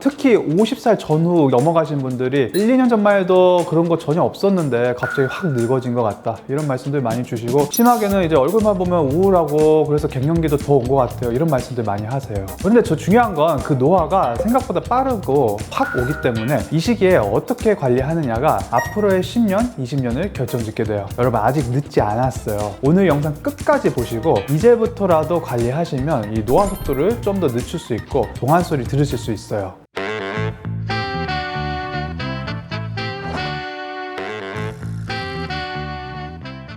특히 50살 전후 넘어가신 분들이 1, 2년 전만 해도 그런 거 전혀 없었는데 갑자기 확 늙어진 것 같다 이런 말씀들 많이 주시고, 심하게는 이제 얼굴만 보면 우울하고 그래서 갱년기도 더 온 것 같아요 이런 말씀들 많이 하세요. 그런데 저 중요한 건 그 노화가 생각보다 빠르고 확 오기 때문에 이 시기에 어떻게 관리하느냐가 앞으로의 10년, 20년을 결정짓게 돼요. 여러분 아직 늦지 않았어요. 오늘 영상 끝까지 보시고 이제부터라도 관리하시면 이 노화 속도를 좀 더 늦출 수 있고 동안 소리 들으실 수 있어요.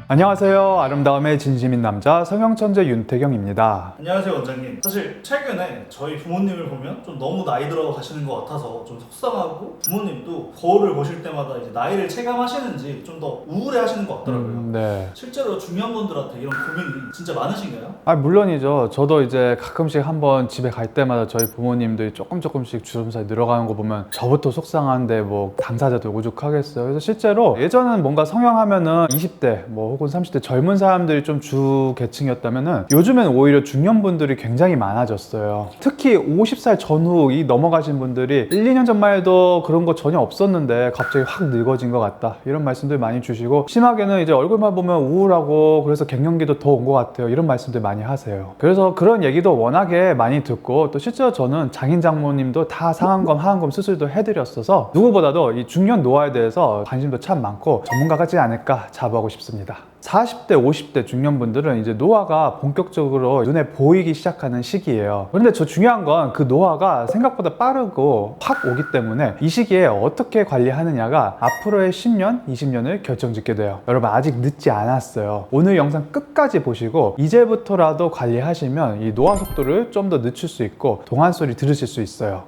안녕하세요. 아름다움의 진심인 남자 성형천재 윤태경입니다. 안녕하세요 원장님. 사실 최근에 저희 부모님을 보면 좀 너무 나이 들어 가시는 것 같아서 좀 속상하고, 부모님도 거울을 보실 때마다 이제 나이를 체감하시는지 좀 더 우울해 하시는 것 같더라고요. 네. 실제로 중요한 분들한테 이런 고민이 진짜 많으신가요? 물론이죠. 저도 이제 가끔씩 한번 집에 갈 때마다 저희 부모님들이 조금씩 주름살이 늘어가는 거 보면 저부터 속상한데 뭐 당사자도 오죽하겠어요. 그래서 실제로 예전은 뭔가 성형하면은 20대 혹은 30대 젊은 사람들이 좀 주 계층이었다면은 요즘엔 오히려 중년분들이 굉장히 많아졌어요. 특히 50살 전후 넘어가신 분들이 1, 2년 전만 해도 그런 거 전혀 없었는데 갑자기 확 늙어진 것 같다 이런 말씀들 많이 주시고, 심하게는 이제 얼굴만 보면 우울하고 그래서 갱년기도 더 온 것 같아요 이런 말씀들 많이 하세요. 그래서 그런 얘기도 워낙에 많이 듣고, 또 실제로 저는 장인 장모님도 다 상안검 하안검 수술도 해드렸어서 누구보다도 이 중년 노화에 대해서 관심도 참 많고 전문가가 되지 않을까 자부하고 싶습니다. 40대, 50대 중년분들은 이제 노화가 본격적으로 눈에 보이기 시작하는 시기예요. 그런데 저 중요한 건 그 노화가 생각보다 빠르고 확 오기 때문에 이 시기에 어떻게 관리하느냐가 앞으로의 10년, 20년을 결정짓게 돼요. 여러분 아직 늦지 않았어요. 오늘 영상 끝까지 보시고 이제부터라도 관리하시면 이 노화 속도를 좀 더 늦출 수 있고 동안 소리 들으실 수 있어요.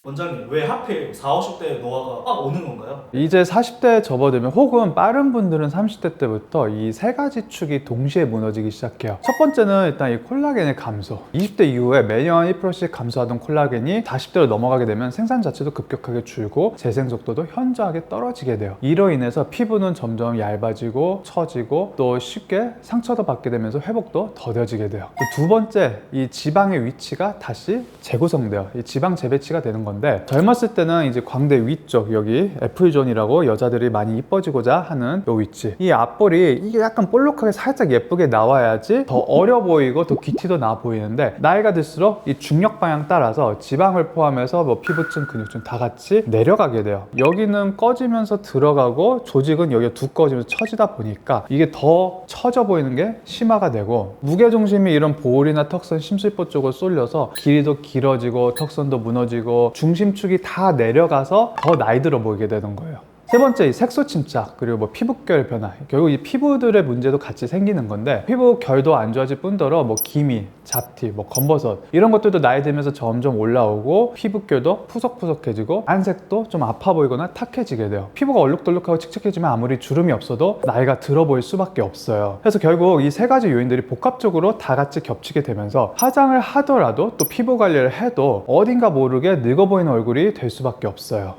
원장님, 왜 하필 40, 50대 노화가 빡 오는 건가요? 이제 40대에 접어들면, 혹은 빠른 분들은 30대 때부터 이 세 가지 축이 동시에 무너지기 시작해요. 첫 번째는 일단 이 콜라겐의 감소. 20대 이후에 매년 1%씩 감소하던 콜라겐이 40대로 넘어가게 되면 생산 자체도 급격하게 줄고 재생 속도도 현저하게 떨어지게 돼요. 이로 인해서 피부는 점점 얇아지고 처지고 또 쉽게 상처도 받게 되면서 회복도 더뎌지게 돼요. 또 두 번째, 이 지방의 위치가 다시 재구성돼요. 이 지방 재배치가 되는 건데, 젊었을 때는 이제 광대 위쪽 여기 F존이라고 여자들이 많이 이뻐지고자 하는 요 위치, 이 앞볼이 이게 약간 볼록하게 살짝 예쁘게 나와야지 더 어려 보이고 더 귀티도 나 보이는데, 나이가 들수록 이 중력 방향 따라서 지방을 포함해서 뭐 피부층, 근육층 다 같이 내려가게 돼요. 여기는 꺼지면서 들어가고 조직은 여기가 두꺼워지면서 처지다 보니까 이게 더 처져 보이는 게 심화가 되고, 무게중심이 이런 볼이나 턱선, 심술보 쪽으로 쏠려서 길이도 길어지고 턱선도 무너지고 중심축이 다 내려가서 더 나이 들어 보이게 되는 거예요. 세 번째, 이 색소 침착, 그리고 뭐 피부결 변화. 결국 이 피부들의 문제도 같이 생기는 건데, 피부 결도 안 좋아질 뿐더러 뭐 기미, 잡티, 뭐 검버섯 이런 것들도 나이 들면서 점점 올라오고, 피부결도 푸석푸석해지고 안색도 좀 아파 보이거나 탁해지게 돼요. 피부가 얼룩덜룩하고 칙칙해지면 아무리 주름이 없어도 나이가 들어 보일 수밖에 없어요. 그래서 결국 이 세 가지 요인들이 복합적으로 다 같이 겹치게 되면서 화장을 하더라도 또 피부 관리를 해도 어딘가 모르게 늙어 보이는 얼굴이 될 수밖에 없어요.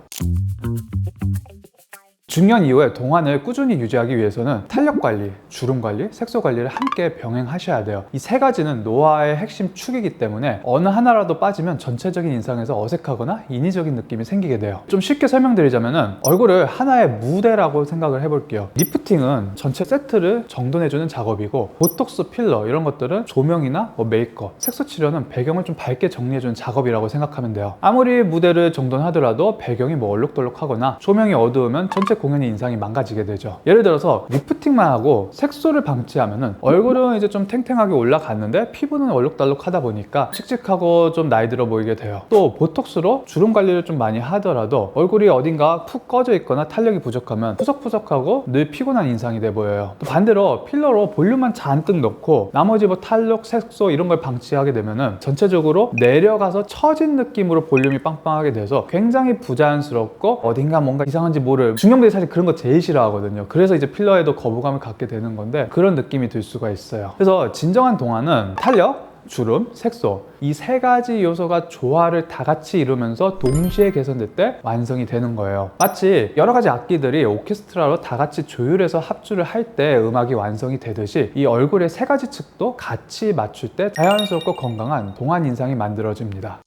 중년 이후에 동안을 꾸준히 유지하기 위해서는 탄력 관리, 주름 관리, 색소 관리를 함께 병행하셔야 돼요. 이 세 가지는 노화의 핵심 축이기 때문에 어느 하나라도 빠지면 전체적인 인상에서 어색하거나 인위적인 느낌이 생기게 돼요. 좀 쉽게 설명드리자면은 얼굴을 하나의 무대라고 생각을 해볼게요. 리프팅은 전체 세트를 정돈해주는 작업이고, 보톡스, 필러 이런 것들은 조명이나 뭐 메이크업, 색소 치료는 배경을 좀 밝게 정리해주는 작업이라고 생각하면 돼요. 아무리 무대를 정돈하더라도 배경이 뭐 얼룩덜룩하거나 조명이 어두우면 전체 공연의 인상이 망가지게 되죠. 예를 들어서 리프팅만 하고 색소를 방치하면은 얼굴은 이제 좀 탱탱하게 올라갔는데 피부는 얼룩덜룩하다 보니까 칙칙하고 좀 나이 들어 보이게 돼요. 또 보톡스로 주름 관리를 좀 많이 하더라도 얼굴이 어딘가 푹 꺼져 있거나 탄력이 부족하면 푸석푸석하고 늘 피곤한 인상이 돼 보여요. 또 반대로 필러로 볼륨만 잔뜩 넣고 나머지 뭐 탄력, 색소 이런 걸 방치하게 되면은 전체적으로 내려가서 처진 느낌으로 볼륨이 빵빵하게 돼서 굉장히 부자연스럽고 어딘가 뭔가 이상한지 모를, 중년들이 사실 그런 거 제일 싫어하거든요. 그래서 이제 필러에도 거부감을 갖게 되는 건데, 그런 느낌이 들 수가 있어요. 그래서 진정한 동안은 탄력, 주름, 색소 이 세 가지 요소가 조화를 다 같이 이루면서 동시에 개선될 때 완성이 되는 거예요. 마치 여러 가지 악기들이 오케스트라로 다 같이 조율해서 합주를 할 때 음악이 완성이 되듯이 이 얼굴의 세 가지 측도 같이 맞출 때 자연스럽고 건강한 동안 인상이 만들어집니다.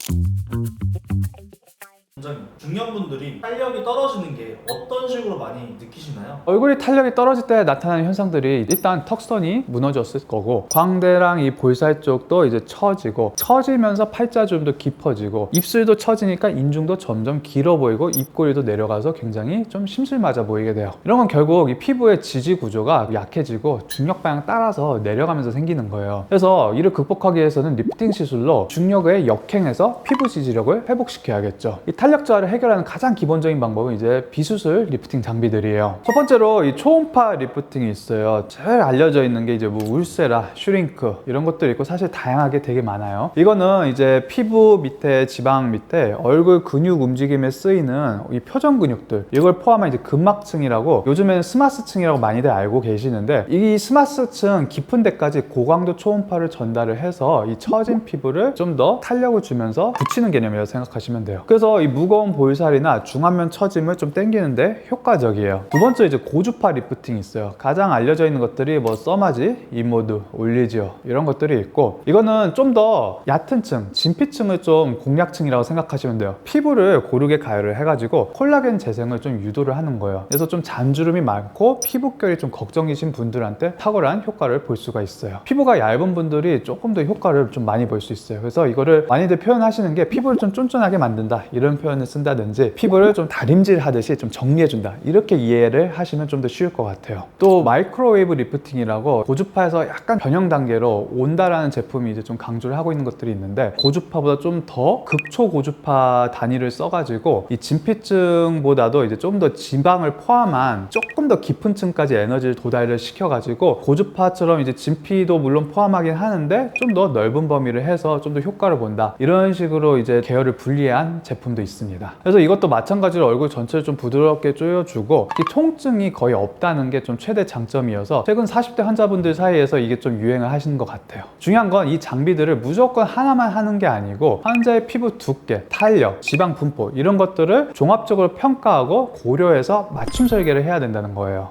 원장님, 중년분들이 탄력이 떨어지는 게 어떤 식으로 많이 느끼시나요? 얼굴이 탄력이 떨어질 때 나타나는 현상들이 일단 턱선이 무너졌을 거고, 광대랑 이 볼살 쪽도 이제 처지고, 처지면서 팔자주름도 깊어지고, 입술도 처지니까 인중도 점점 길어 보이고 입꼬리도 내려가서 굉장히 좀 심술맞아 보이게 돼요. 이런 건 결국 이 피부의 지지 구조가 약해지고 중력 방향 따라서 내려가면서 생기는 거예요. 그래서 이를 극복하기 위해서는 리프팅 시술로 중력에 역행해서 피부 지지력을 회복시켜야겠죠. 이 탄력 저하를 해결하는 가장 기본적인 방법은 이제 비수술 리프팅 장비들이에요. 첫 번째로 이 초음파 리프팅이 있어요. 제일 알려져 있는 게 이제 뭐 울세라, 슈링크 이런 것들이 있고, 사실 다양하게 되게 많아요. 이거는 이제 피부 밑에, 지방 밑에 얼굴 근육 움직임에 쓰이는 이 표정 근육들, 이걸 포함한 이제 근막층이라고, 요즘에는 스마스층이라고 많이들 알고 계시는데, 이 스마스층 깊은 데까지 고강도 초음파를 전달을 해서 이 처진 피부를 좀 더 탄력을 주면서 붙이는 개념이라고 생각하시면 돼요. 그래서 이 무거운 볼살이나 중안면 처짐을 좀 당기는데 효과적이에요. 두 번째 이제 고주파 리프팅이 있어요. 가장 알려져 있는 것들이 뭐 써마지, 이모드, 올리지오 이런 것들이 있고, 이거는 좀 더 얕은 층, 진피층을 좀 공략층이라고 생각하시면 돼요. 피부를 고르게 가열을 해가지고 콜라겐 재생을 좀 유도를 하는 거예요. 그래서 좀 잔주름이 많고 피부결이 좀 걱정이신 분들한테 탁월한 효과를 볼 수가 있어요. 피부가 얇은 분들이 조금 더 효과를 좀 많이 볼 수 있어요. 그래서 이거를 많이들 표현하시는 게 피부를 좀 쫀쫀하게 만든다 이런 표현을 쓴다든지, 피부를 좀 다림질 하듯이 좀 정리해준다 이렇게 이해를 하시면 좀 더 쉬울 것 같아요. 또 마이크로웨이브 리프팅이라고 고주파에서 약간 변형 단계로 온다라는 제품이 이제 좀 강조를 하고 있는 것들이 있는데, 고주파보다 좀 더 극초 고주파 단위를 써가지고 이 진피층보다도 이제 좀 더 지방을 포함한 조금 더 깊은 층까지 에너지를 도달을 시켜가지고, 고주파처럼 이제 진피도 물론 포함하긴 하는데 좀 더 넓은 범위를 해서 좀 더 효과를 본다 이런 식으로 이제 계열을 분리한 제품도 있습니다. 그래서 이것도 마찬가지로 얼굴 전체를 좀 부드럽게 조여주고, 이 통증이 거의 없다는 게 좀 최대 장점이어서 최근 40대 환자분들 사이에서 이게 좀 유행을 하시는 것 같아요. 중요한 건 이 장비들을 무조건 하나만 하는 게 아니고, 환자의 피부 두께, 탄력, 지방 분포 이런 것들을 종합적으로 평가하고 고려해서 맞춤 설계를 해야 된다는 거예요.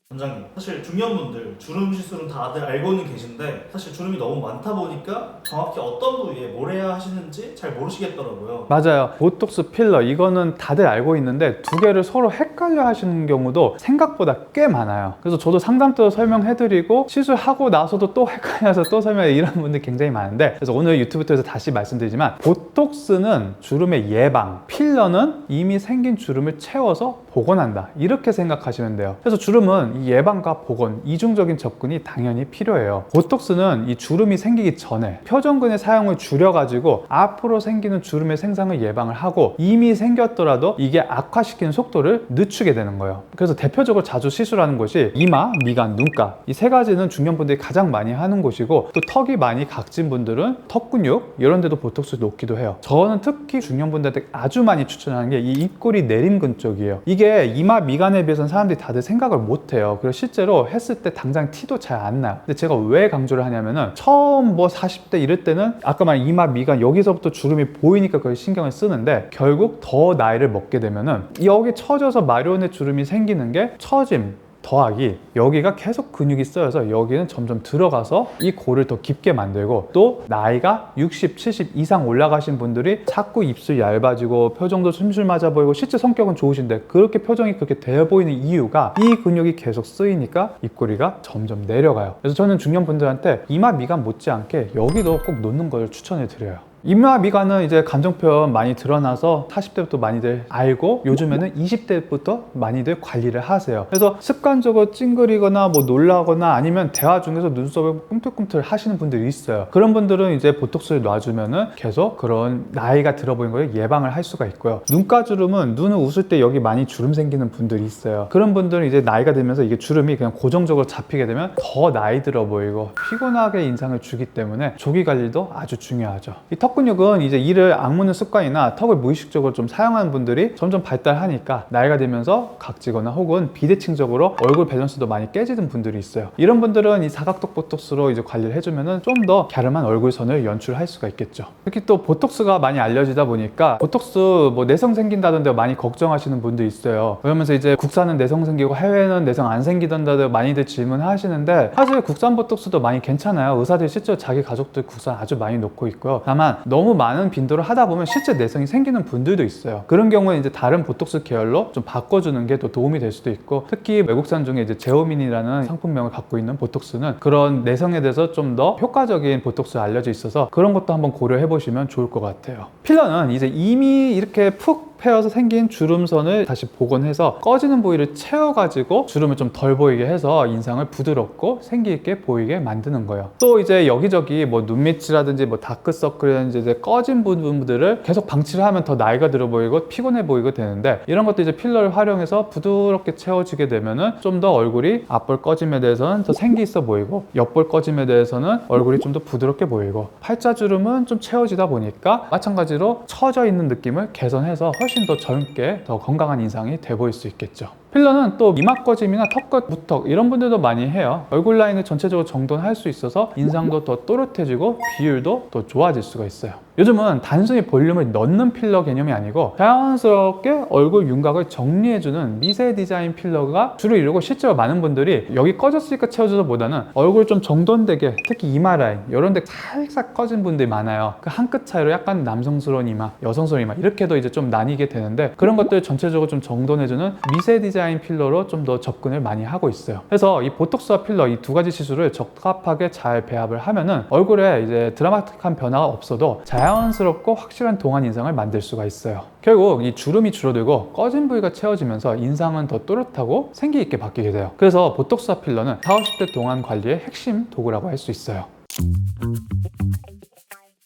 원장님, 사실 중년분들 주름 시술은 다들 알고는 계신데, 사실 주름이 너무 많다 보니까 정확히 어떤 부위에 뭘 해야 하시는지 잘 모르시겠더라고요. 맞아요. 보톡스, 필러 이거는 다들 알고 있는데 두 개를 서로 헷갈려 하시는 경우도 생각보다 꽤 많아요. 그래서 저도 상담 때도 설명해드리고, 시술하고 나서도 또 헷갈려서 또 설명해, 이런 분들 굉장히 많은데, 그래서 오늘 유튜브 통해서 다시 말씀드리지만, 보톡스는 주름의 예방, 필러는 이미 생긴 주름을 채워서 복원한다 이렇게 생각하시면 돼요. 그래서 주름은 이 예방과 복원, 이중적인 접근이 당연히 필요해요. 보톡스는 이 주름이 생기기 전에 표정근의 사용을 줄여가지고 앞으로 생기는 주름의 생성을 예방을 하고, 이미 생겼더라도 이게 악화시키는 속도를 늦추게 되는 거예요. 그래서 대표적으로 자주 시술하는 곳이 이마, 미간, 눈가, 이 세 가지는 중년분들이 가장 많이 하는 곳이고, 또 턱이 많이 각진 분들은 턱 근육 이런 데도 보톡스를 놓기도 해요. 저는 특히 중년분들한테 아주 많이 추천하는 게 이 입꼬리 내림근 쪽이에요. 이게 이마, 미간에 비해서는 사람들이 다들 생각을 못해요. 그리고 실제로 했을 때 당장 티도 잘 안 나요. 근데 제가 왜 강조를 하냐면은, 처음 뭐 40대 이럴 때는 아까 말한 이마, 미간 여기서부터 주름이 보이니까 그걸 신경을 쓰는데, 결국 더 나이를 먹게 되면은 여기 처져서 마련의 주름이 생기는 게 처짐 더하기 여기가 계속 근육이 쓰여서 여기는 점점 들어가서 이 골을 더 깊게 만들고, 또 나이가 60, 70 이상 올라가신 분들이 자꾸 입술 얇아지고 표정도 심술 맞아 보이고, 실제 성격은 좋으신데 그렇게 표정이 그렇게 되어 보이는 이유가 이 근육이 계속 쓰이니까 입꼬리가 점점 내려가요. 그래서 저는 중년분들한테 이마, 미간 못지않게 여기도 꼭 놓는 걸 추천해 드려요. 이마, 미간은 이제 감정 표현 많이 드러나서 40대부터 많이들 알고, 요즘에는 20대부터 많이들 관리를 하세요. 그래서 습관적으로 찡그리거나 뭐 놀라거나 아니면 대화 중에서 눈썹을 꿈틀꿈틀 하시는 분들이 있어요. 그런 분들은 이제 보톡스를 놔주면은 계속 그런 나이가 들어 보이는 걸 예방을 할 수가 있고요. 눈가 주름은 눈을 웃을 때 여기 많이 주름 생기는 분들이 있어요. 그런 분들은 이제 나이가 들면서 이게 주름이 그냥 고정적으로 잡히게 되면 더 나이 들어 보이고 피곤하게 인상을 주기 때문에 조기 관리도 아주 중요하죠. 이 턱 근육은 이제 이를 악무는 습관이나 턱을 무의식적으로 좀 사용하는 분들이 점점 발달하니까 나이가 들면서 각지거나 혹은 비대칭적으로 얼굴 밸런스도 많이 깨지는 분들이 있어요. 이런 분들은 이 사각턱 보톡스로 이제 관리를 해주면은 좀 더 갸름한 얼굴선을 연출할 수가 있겠죠. 특히 또 보톡스가 많이 알려지다 보니까 보톡스 뭐 내성 생긴다던데 많이 걱정하시는 분도 있어요. 그러면서 이제 국산은 내성 생기고 해외는 내성 안 생기던데 많이들 질문하시는데 사실 국산 보톡스도 많이 괜찮아요. 의사들이 실제로 자기 가족들 국산 아주 많이 놓고 있고요. 다만 너무 많은 빈도로 하다 보면 실제 내성이 생기는 분들도 있어요. 그런 경우에 이제 다른 보톡스 계열로 좀 바꿔주는 게 또 도움이 될 수도 있고, 특히 외국산 중에 이제 제오민이라는 상품명을 갖고 있는 보톡스는 그런 내성에 대해서 좀 더 효과적인 보톡스가 알려져 있어서 그런 것도 한번 고려해 보시면 좋을 것 같아요. 필러는 이제 이미 이렇게 푹 패여서 생긴 주름선을 다시 복원해서 꺼지는 부위를 채워가지고 주름을 좀 덜 보이게 해서 인상을 부드럽고 생기 있게 보이게 만드는 거예요. 또 이제 여기저기 뭐 눈밑이라든지 뭐 다크서클이라든지 이제 꺼진 부분들을 계속 방치를 하면 더 나이가 들어 보이고 피곤해 보이고 되는데, 이런 것도 이제 필러를 활용해서 부드럽게 채워지게 되면은 좀 더 얼굴이 앞볼 꺼짐에 대해서는 더 생기 있어 보이고, 옆볼 꺼짐에 대해서는 얼굴이 좀 더 부드럽게 보이고, 팔자주름은 좀 채워지다 보니까 마찬가지로 처져 있는 느낌을 개선해서 훨씬 더 젊게 더 건강한 인상이 돼 보일 수 있겠죠. 필러는 또 이마 꺼짐이나 턱끝, 무턱 이런 분들도 많이 해요. 얼굴 라인을 전체적으로 정돈할 수 있어서 인상도 더 또렷해지고 비율도 더 좋아질 수가 있어요. 요즘은 단순히 볼륨을 넣는 필러 개념이 아니고 자연스럽게 얼굴 윤곽을 정리해주는 미세 디자인 필러가 주를 이루고, 실제로 많은 분들이 여기 꺼졌으니까 채워줘서보다는 얼굴 좀 정돈되게, 특히 이마 라인 이런 데 살짝 꺼진 분들이 많아요. 그 한 끗 차이로 약간 남성스러운 이마, 여성스러운 이마 이렇게도 이제 좀 나뉘게 되는데, 그런 것들 전체적으로 좀 정돈해주는 미세 디자인 필러로 좀 더 접근을 많이 하고 있어요. 그래서 이 보톡스와 필러 이 두 가지 시술을 적합하게 잘 배합을 하면은 얼굴에 이제 드라마틱한 변화가 없어도 자연스럽고 확실한 동안 인상을 만들 수가 있어요. 결국 이 주름이 줄어들고 꺼진 부위가 채워지면서 인상은 더 또렷하고 생기 있게 바뀌게 돼요. 그래서 보톡스와 필러는 40, 50대 동안 관리의 핵심 도구라고 할 수 있어요.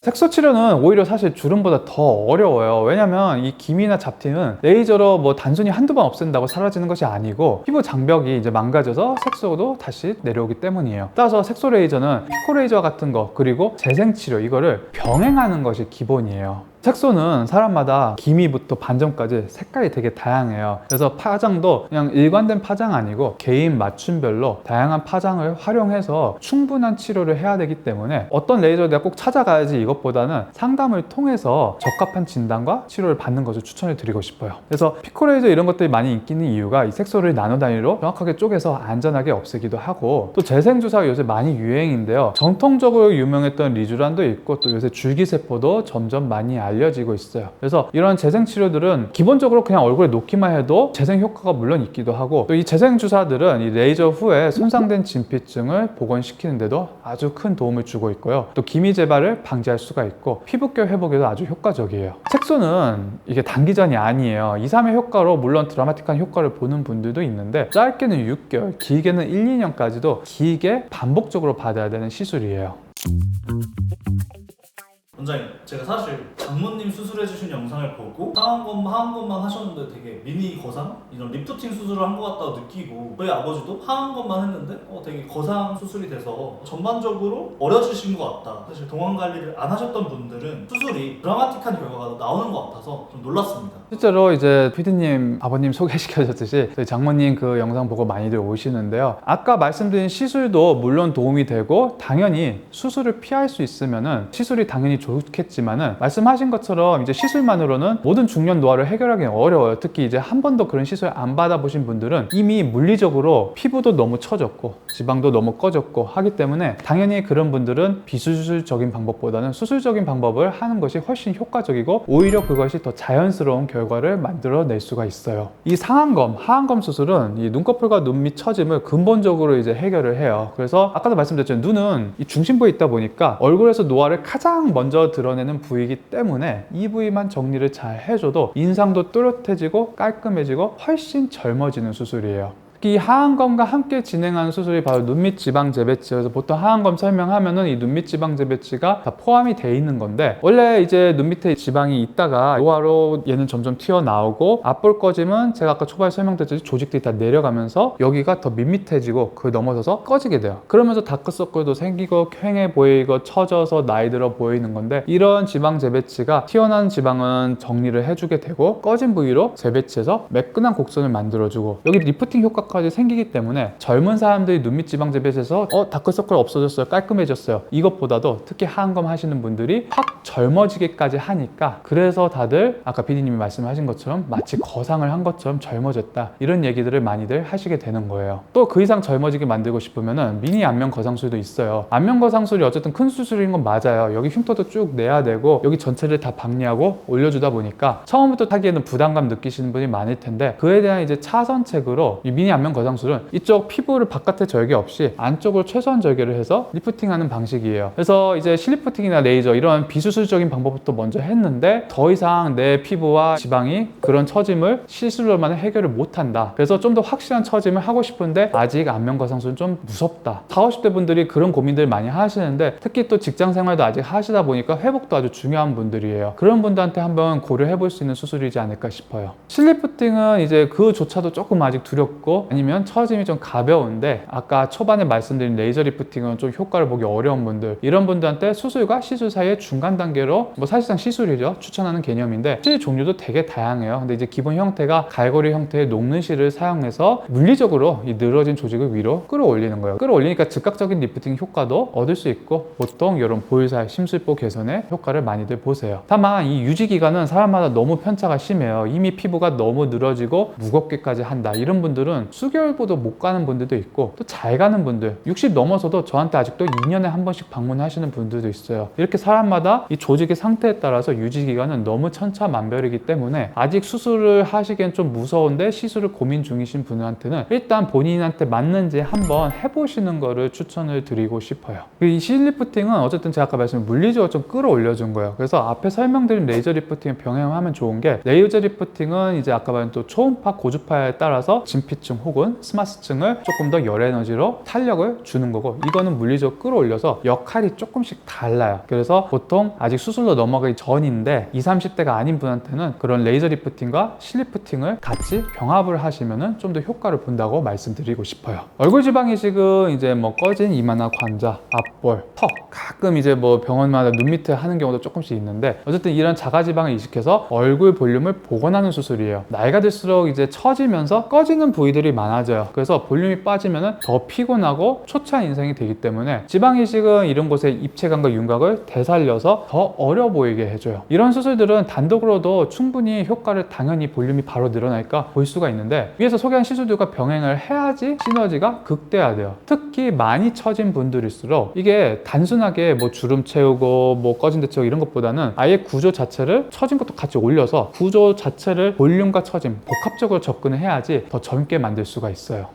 색소 치료는 오히려 사실 주름보다 더 어려워요. 왜냐면 이 기미나 잡티는 레이저로 뭐 단순히 한두 번 없앤다고 사라지는 것이 아니고 피부 장벽이 이제 망가져서 색소도 다시 내려오기 때문이에요. 따라서 색소 레이저는 피코 레이저 같은 거, 그리고 재생 치료 이거를 병행하는 것이 기본이에요. 색소는 사람마다 기미부터 반점까지 색깔이 되게 다양해요. 그래서 파장도 그냥 일관된 파장 아니고 개인 맞춤별로 다양한 파장을 활용해서 충분한 치료를 해야 되기 때문에 어떤 레이저를 내가 꼭 찾아가야지 이것보다는 상담을 통해서 적합한 진단과 치료를 받는 것을 추천을 드리고 싶어요. 그래서 피코 레이저 이런 것들이 많이 인기 있는 이유가 이 색소를 나노 단위로 정확하게 쪼개서 안전하게 없애기도 하고, 또 재생주사가 요새 많이 유행인데요. 정통적으로 유명했던 리쥬란도 있고, 또 요새 줄기세포도 점점 많이 알려지고 있어요. 그래서 이런 재생 치료들은 기본적으로 그냥 얼굴에 놓기만 해도 재생 효과가 물론 있기도 하고, 또 이 재생 주사들은 이 레이저 후에 손상된 진피층을 복원시키는데도 아주 큰 도움을 주고 있고요. 또 기미 재발을 방지할 수가 있고 피부결 회복에도 아주 효과적이에요. 색소는 이게 단기전이 아니에요. 2, 3회 효과로 물론 드라마틱한 효과를 보는 분들도 있는데, 짧게는 6개월, 길게는 1, 2년까지도 길게 반복적으로 받아야 되는 시술이에요. 원장님, 제가 사실 장모님 수술해주신 영상을 보고 하한 것만 하셨는데 되게 미니 거상? 이런 리프팅 수술을 한 것 같다고 느끼고, 저희 아버지도 하한 것만 했는데 되게 거상 수술이 돼서 전반적으로 어려지신 것 같다. 사실 동안 관리를 안 하셨던 분들은 수술이 드라마틱한 결과가 나오는 것 같아서 좀 놀랐습니다. 실제로 이제 PD님 아버님 소개시켜줬듯이 저희 장모님 그 영상 보고 많이들 오시는데요. 아까 말씀드린 시술도 물론 도움이 되고 당연히 수술을 피할 수 있으면은 시술이 당연히 좋겠지만은, 말씀하신 것처럼 이제 시술만으로는 모든 중년 노화를 해결하기 어려워요. 특히 이제 한 번도 그런 시술 안 받아보신 분들은 이미 물리적으로 피부도 너무 처졌고 지방도 너무 꺼졌고 하기 때문에 당연히 그런 분들은 비수술적인 방법보다는 수술적인 방법을 하는 것이 훨씬 효과적이고 오히려 그것이 더 자연스러운 결과를 만들어낼 수가 있어요. 이 상안검, 하안검 수술은 이 눈꺼풀과 눈밑 처짐을 근본적으로 이제 해결을 해요. 그래서 아까도 말씀드렸죠. 눈은 이 중심부에 있다 보니까 얼굴에서 노화를 가장 먼저 드러내는 부위이기 때문에 이 부위만 정리를 잘 해줘도 인상도 또렷해지고 깔끔해지고 훨씬 젊어지는 수술이에요. 특히 하안검과 함께 진행하는 수술이 바로 눈밑 지방 재배치. 그래서 보통 하안검 설명하면은 이 눈밑 지방 재배치가 다 포함이 돼 있는 건데, 원래 이제 눈 밑에 지방이 있다가 노화로 얘는 점점 튀어나오고 앞볼 꺼짐은 제가 아까 초반에 설명드렸듯이 조직들이 다 내려가면서 여기가 더 밋밋해지고 그 넘어서서 꺼지게 돼요. 그러면서 다크서클도 생기고 퀭해 보이고 처져서 나이 들어 보이는 건데, 이런 지방 재배치가 튀어나온 지방은 정리를 해주게 되고 꺼진 부위로 재배치해서 매끈한 곡선을 만들어주고, 여기 리프팅 효과까지 생기기 때문에 젊은 사람들이 눈밑 지방 재배치해서 다크서클 없어졌어요, 깔끔해졌어요, 이것보다도 특히 하안검 하시는 분들이 확 젊어지기까지 하니까, 그래서 다들 아까 PD님이 말씀하신 것처럼 마치 거상을 한 것처럼 젊어졌다, 이런 얘기들을 많이들 하시게 되는 거예요. 또 그 이상 젊어지게 만들고 싶으면은 미니 안면 거상술도 있어요. 안면 거상술이 어쨌든 큰 수술인 건 맞아요. 여기 흉터도 쭉 내야 되고 여기 전체를 다 박리하고 올려주다 보니까 처음부터 하기에는 부담감 느끼시는 분이 많을 텐데, 그에 대한 이제 차선책으로 이 미니 안면 거상술은 이쪽 피부를 바깥에 절개 없이 안쪽으로 최소한 절개를 해서 리프팅하는 방식이에요. 그래서 이제 실리프팅이나 레이저 이런 비수술적인 방법부터 먼저 했는데, 더 이상 내 피부와 지방이 그런 처짐을 시술로만 해결을 못한다, 그래서 좀 더 확실한 처짐을 하고 싶은데 아직 안면 거상술은 좀 무섭다, 40, 50대 분들이 그런 고민들 많이 하시는데, 특히 또 직장 생활도 아직 하시다 보니까 회복도 아주 중요한 분들이에요. 그런 분들한테 한번 고려해 볼 수 있는 수술이지 않을까 싶어요. 실리프팅은 이제 그조차도 조금 아직 두렵고, 아니면 처짐이 좀 가벼운데 아까 초반에 말씀드린 레이저 리프팅은 좀 효과를 보기 어려운 분들, 이런 분들한테 수술과 시술 사이의 중간 단계로 사실상 시술이죠, 추천하는 개념인데, 실 종류도 되게 다양해요. 근데 이제 기본 형태가 갈고리 형태의 녹는 실을 사용해서 물리적으로 이 늘어진 조직을 위로 끌어올리는 거예요. 끌어올리니까 즉각적인 리프팅 효과도 얻을 수 있고, 보통 이런 보일 사이 심술보 개선에 효과를 많이들 보세요. 다만 이 유지 기간은 사람마다 너무 편차가 심해요. 이미 피부가 너무 늘어지고 무겁게까지 한다, 이런 분들은 수개월보다 못 가는 분들도 있고, 또 잘 가는 분들 60 넘어서도 저한테 아직도 2년에 한 번씩 방문하시는 분들도 있어요. 이렇게 사람마다 이 조직의 상태에 따라서 유지 기간은 너무 천차만별이기 때문에 아직 수술을 하시기엔 좀 무서운데 시술을 고민 중이신 분들한테는 일단 본인한테 맞는지 한번 해보시는 거를 추천을 드리고 싶어요. 이 실리프팅은 어쨌든 제가 아까 말씀드린 물리적으로 좀 끌어올려준 거예요. 그래서 앞에 설명드린 레이저 리프팅을 병행하면 좋은 게, 레이저 리프팅은 이제 아까 말한 또 초음파, 고주파에 따라서 진피층 혹은 스마스층을 조금 더 열 에너지로 탄력을 주는 거고, 이거는 물리적으로 끌어올려서 역할이 조금씩 달라요. 그래서 보통 아직 수술로 넘어가기 전인데 20, 30대가 아닌 분한테는 그런 레이저 리프팅과 실리프팅을 같이 병합을 하시면은 좀 더 효과를 본다고 말씀드리고 싶어요. 얼굴 지방 이식은 이제 꺼진 이마나 관자, 앞볼, 턱, 가끔 이제 병원마다 눈 밑에 하는 경우도 조금씩 있는데, 어쨌든 이런 자가 지방을 이식해서 얼굴 볼륨을 복원하는 수술이에요. 나이가 들수록 이제 처지면서 꺼지는 부위들이 많아져요. 그래서 볼륨이 빠지면은 더 피곤하고 초췌한 인상이 되기 때문에 지방 이식은 이런 곳에 입체감과 윤곽을 되살려서 더 어려 보이게 해줘요. 이런 수술들은 단독으로도 충분히 효과를, 당연히 볼륨이 바로 늘어나니까 볼 수가 있는데, 위에서 소개한 시술들과 병행을 해야지 시너지가 극대화돼요. 특히 많이 처진 분들일수록 이게 단순하게 주름 채우고 꺼진 데 채우고 이런 것보다는 아예 구조 자체를, 처진 것도 같이 올려서 구조 자체를 볼륨과 처짐 복합적으로 접근을 해야지 더 젊게 만들 수가 있어요.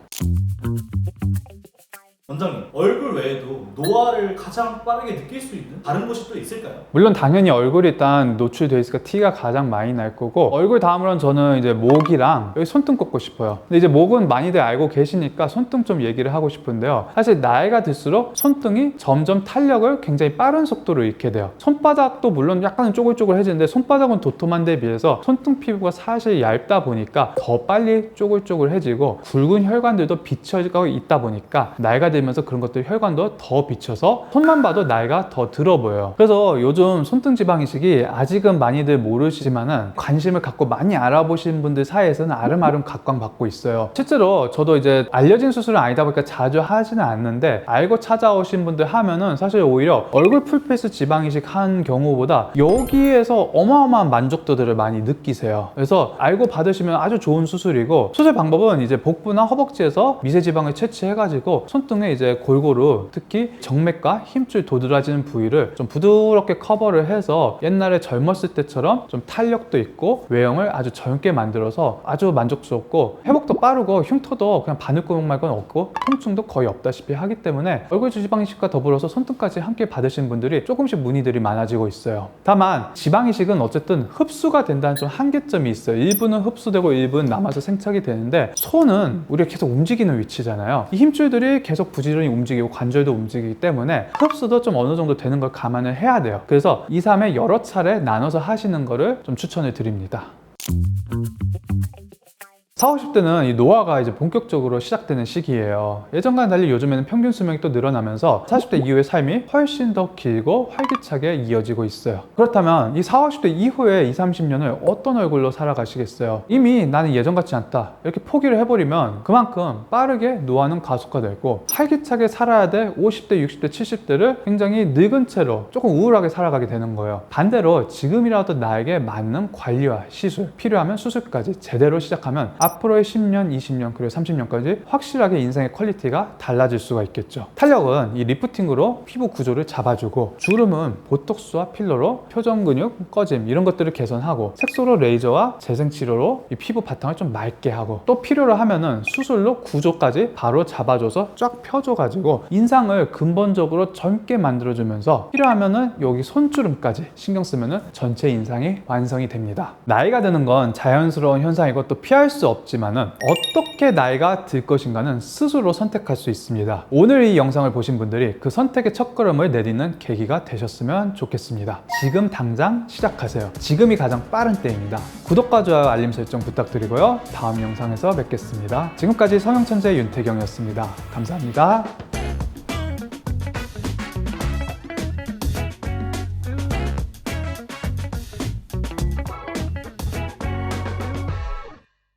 원장님, 얼굴 외에도 노화를 가장 빠르게 느낄 수 있는 다른 곳이 또 있을까요? 물론 당연히 얼굴이 일단 노출돼 있으니까 티가 가장 많이 날 거고, 얼굴 다음으로는 저는 이제 목이랑 여기 손등 꼽고 싶어요. 근데 이제 목은 많이들 알고 계시니까 손등 좀 얘기를 하고 싶은데요. 사실 나이가 들수록 손등이 점점 탄력을 굉장히 빠른 속도로 잃게 돼요. 손바닥도 물론 약간은 쪼글쪼글해지는데, 손바닥은 도톰한 데에 비해서 손등 피부가 사실 얇다 보니까 더 빨리 쪼글쪼글해지고, 굵은 혈관들도 비쳐지고 있다 보니까 나이가 들면서 그런 것들 혈관도 더 비쳐서 손만 봐도 나이가 더 들어 보여요. 그래서 요즘 손등 지방 이식이 아직은 많이들 모르시지만은 관심을 갖고 많이 알아보시는 분들 사이에서는 아름아름 각광받고 있어요. 실제로 저도 이제 알려진 수술은 아니다 보니까 자주 하지는 않는데, 알고 찾아오신 분들 하면은 사실 오히려 얼굴 풀페이스 지방 이식 한 경우보다 여기에서 어마어마한 만족도들을 많이 느끼세요. 그래서 알고 받으시면 아주 좋은 수술이고, 수술 방법은 이제 복부나 허벅지에서 미세 지방을 채취해가지고 손등에 통해 이제 골고루 특히 정맥과 힘줄 도드라지는 부위를 좀 부드럽게 커버를 해서 옛날에 젊었을 때처럼 좀 탄력도 있고 외형을 아주 젊게 만들어서 아주 만족스럽고 회복도 빠르고 흉터도 그냥 바늘구멍 말고는 없고 통증도 거의 없다시피 하기 때문에 얼굴 지방 이식과 더불어서 손등까지 함께 받으신 분들이 조금씩 문의들이 많아지고 있어요. 다만 지방 이식은 어쨌든 흡수가 된다는 좀 한계점이 있어요. 일부는 흡수되고 일부는 남아서 생착이 되는데 손은 우리가 계속 움직이는 위치잖아요. 이 힘줄들이 계속 부지런히 움직이고 관절도 움직이기 때문에 흡수도 좀 어느 정도 되는 걸 감안을 해야 돼요. 그래서 2, 3회 여러 차례 나눠서 하시는 거를 좀 추천을 드립니다. 40, 50대는 이 노화가 이제 본격적으로 시작되는 시기예요. 예전과는 달리 요즘에는 평균 수명이 또 늘어나면서 40대 이후의 삶이 훨씬 더 길고 활기차게 이어지고 있어요. 그렇다면 이 40, 50대 이후의 20, 30년을 어떤 얼굴로 살아가시겠어요? 이미 나는 예전 같지 않다 이렇게 포기를 해버리면 그만큼 빠르게 노화는 가속화되고 활기차게 살아야 될 50대, 60대, 70대를 굉장히 늙은 채로 조금 우울하게 살아가게 되는 거예요. 반대로 지금이라도 나에게 맞는 관리와 시술, 필요하면 수술까지 제대로 시작하면 앞으로의 10년, 20년, 그리고 30년까지 확실하게 인생의 퀄리티가 달라질 수가 있겠죠. 탄력은 이 리프팅으로 피부 구조를 잡아주고, 주름은 보톡스와 필러로 표정 근육 꺼짐 이런 것들을 개선하고, 색소로 레이저와 재생치료로 이 피부 바탕을 좀 맑게 하고, 또 필요로 하면은 수술로 구조까지 바로 잡아줘서 쫙 펴줘가지고 인상을 근본적으로 젊게 만들어주면서 필요하면은 여기 손주름까지 신경 쓰면은 전체 인상이 완성이 됩니다. 나이가 드는 건 자연스러운 현상이고 또 피할 수 없지만은 어떻게 나이가 들 것인가는 스스로 선택할 수 있습니다. 오늘 이 영상을 보신 분들이 그 선택의 첫걸음을 내딛는 계기가 되셨으면 좋겠습니다. 지금 당장 시작하세요. 지금이 가장 빠른 때입니다. 구독과 좋아요, 알림 설정 부탁드리고요. 다음 영상에서 뵙겠습니다. 지금까지 성형천재 윤태경이었습니다. 감사합니다.